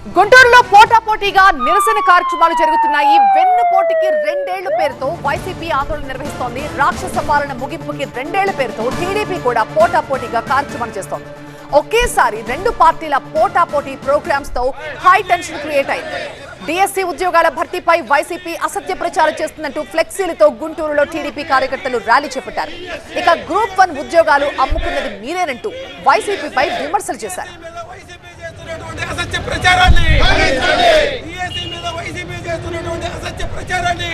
గుంటూరులో పోటాపోటీగా నిరసన కార్యక్రమాలు జరుగుతున్నాయి. వెన్నుపోటుకి 2 ఏళ్ల పేరుతో వైసీపీ ఆందోళన నిర్వహిస్తోంది. రాక్షస పాలన ముగింపుకి 2 ఏళ్ల పేరుతో టీడీపీ కూడా పోటాపోటీగా కార్యక్రమాలు చేస్తోంది. ఒకేసారి 2 పార్టీల పోటాపోటీ ప్రోగ్రామ్స్ తో హై టెన్షన్ క్రియేట్ అయింది. డిఎస్సీ ఉద్యోగాల భర్తీపై వైసీపీ అసత్య ప్రచారం చేస్తున్నట్టు ఫ్లెక్సీలతో గుంటూరులో టీడీపీ కార్యకర్తలు ర్యాలీ చేపట్టారు. ఇక గ్రూప్ 1 ఉద్యోగాలు అమ్ముకున్నది మీరేనంటూ వైసీపీపై విమర్శలు చేశారు. అసత్య ప్రచారాన్ని డిఎస్సీ మీద వైసీపీ చేస్తున్నటువంటి అసత్య ప్రచారాన్ని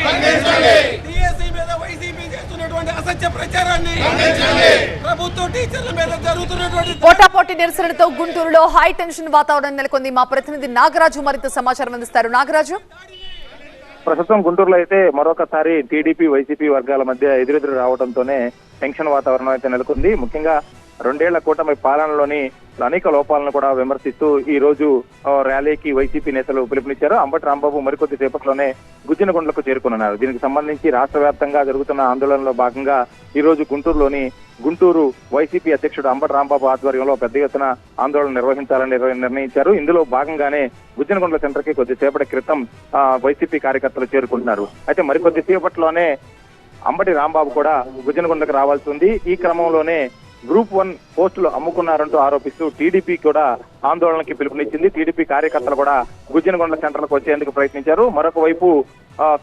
డిఎస్సీ మీద వైసీపీ చేస్తున్నటువంటి అసత్య ప్రచారాన్ని ప్రభుత్వ టీచర్ల మీద జరుగుతున్నటువంటి పోటాపోటీ నిరసనలతో గుంటూరులో హై టెన్షన్ వాతావరణం నెలకొంది. మా ప్రతినిధి నాగరాజు మరింత సమాచారం అందిస్తారు. నాగరాజు, ప్రస్తుతం గుంటూరులో అయితే మరొకసారి టీడీపీ వైసీపీ వర్గాల మధ్య ఎదురెదురు రావడంతోనే టెన్షన్ వాతావరణం అయితే నెలకొంది. ముఖ్యంగా 2 ఏళ్ల కూటమి పాలనలోని అనేక లోపాలను కూడా విమర్శిస్తూ ఈ రోజు ర్యాలీకి వైసీపీ నేతలు పిలుపునిచ్చారు. అంబటి రాంబాబు మరికొద్ది సేపట్లోనే గుజ్జినగుండ్లకు చేరుకున్నారు. దీనికి సంబంధించి రాష్ట్ర వ్యాప్తంగా జరుగుతున్న ఆందోళనలో భాగంగా ఈ రోజు గుంటూరులోని గుంటూరు వైసీపీ అధ్యక్షుడు అంబటి రాంబాబు ఆధ్వర్యంలో పెద్ద ఎత్తున ఆందోళన నిర్వహించాలని నిర్ణయించారు. ఇందులో భాగంగానే గుజ్జినగుండ్ల సెంటర్ కి కొద్దిసేపటి క్రితం వైసీపీ కార్యకర్తలు చేరుకుంటున్నారు. అయితే మరికొద్ది సేపట్లోనే అంబటి రాంబాబు కూడా గుజ్జినగుండ్లకు రావాల్సి ఉంది. ఈ క్రమంలోనే గ్రూప్ 1 పోస్టులు అమ్ముకున్నారంటూ ఆరోపిస్తూ టీడీపీ కూడా ఆందోళనకి పిలుపునిచ్చింది. టీడీపీ కార్యకర్తలు కూడా గుజ్జినగుండ్ల సెంటర్లకు వచ్చేందుకు ప్రయత్నించారు. మరొక వైపు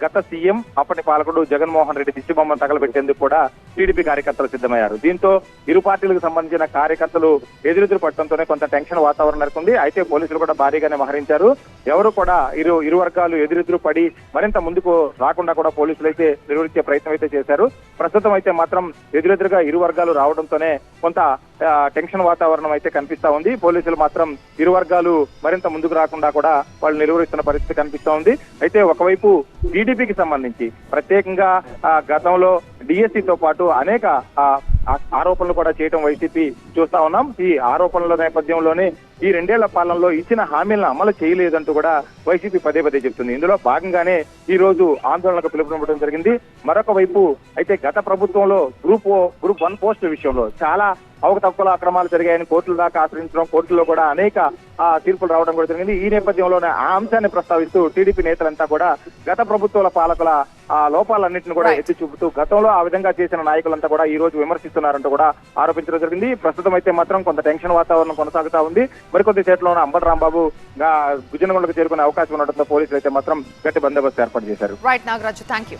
గత సీఎం అప్పటి పాలకుడు జగన్మోహన్ రెడ్డి దిష్టిబొమ్మను తగలబెట్టేందుకు కూడా టీడీపీ కార్యకర్తలు సిద్ధమయ్యారు. దీంతో ఇరు పార్టీలకు సంబంధించిన కార్యకర్తలు ఎదురెదురు పట్టడంతోనే కొంత టెన్షన్ వాతావరణం నెలకొంది. అయితే పోలీసులు కూడా భారీగానే మోహరించారు. ఎవరు కూడా ఇరు వర్గాలు ఎదురెదురు పడి మరింత ముందుకు రాకుండా కూడా పోలీసులు అయితే నిర్వహించే ప్రయత్నం అయితే చేశారు. ప్రస్తుతం అయితే మాత్రం ఎదురెదురుగా ఇరు వర్గాలు రావడంతోనే కొంత టెన్షన్ వాతావరణం అయితే కనిపిస్తా ఉంది. పోలీసులు మాత్రం ఇరు వర్గాలు మరింత ముందుకు రాకుండా కూడా వాళ్ళు నిర్వహిస్తున్న పరిస్థితి కనిపిస్తా ఉంది. అయితే ఒకవైపు టీడీపీకి సంబంధించి ప్రత్యేకంగా గతంలో డిఎస్సీతో పాటు అనేక ఆరోపణలు కూడా చేయడం వైసీపీ చూస్తా ఉన్నాం. ఈ ఆరోపణల నేపథ్యంలోనే ఈ 2 ఏళ్ల పాలనలో ఇచ్చిన హామీలను అమలు చేయలేదంటూ కూడా వైసీపీ పదే చెప్తుంది. ఇందులో భాగంగానే ఈ రోజు ఆందోళనకు పిలుపునివ్వడం జరిగింది. మరొక వైపు అయితే గత ప్రభుత్వంలో గ్రూప్ 1 పోస్టుల విషయంలో చాలా అవకతవకల అక్రమాలు జరిగాయని కోర్టుల దాకా ఆశ్రయించడం, కోర్టులో కూడా అనేక తీర్పులు రావడం కూడా జరిగింది. ఈ నేపథ్యంలోనే ఆ అంశాన్ని ప్రస్తావిస్తూ టీడీపీ నేతలంతా కూడా గత ప్రభుత్వాల పాలకుల లోపాలన్నింటిని కూడా ఎత్తి చూపుతూ గతంలో ఆ విధంగా చేసిన నాయకులంతా కూడా ఈ రోజు విమర్శిస్తున్నారంటూ కూడా ఆరోపించడం జరిగింది. ప్రస్తుతం అయితే మాత్రం కొంత టెన్షన్ వాతావరణం కొనసాగుతా ఉంది. మరికొద్ది సేపట్లోనే అంబటి రాంబాబు గుజ్జినగుండ్లకు చేరుకునే అవకాశం ఉండడంతో పోలీసులు అయితే మాత్రం గట్టి బందోబస్తు ఏర్పాటు చేశారు. Right Nagaraju, thank you.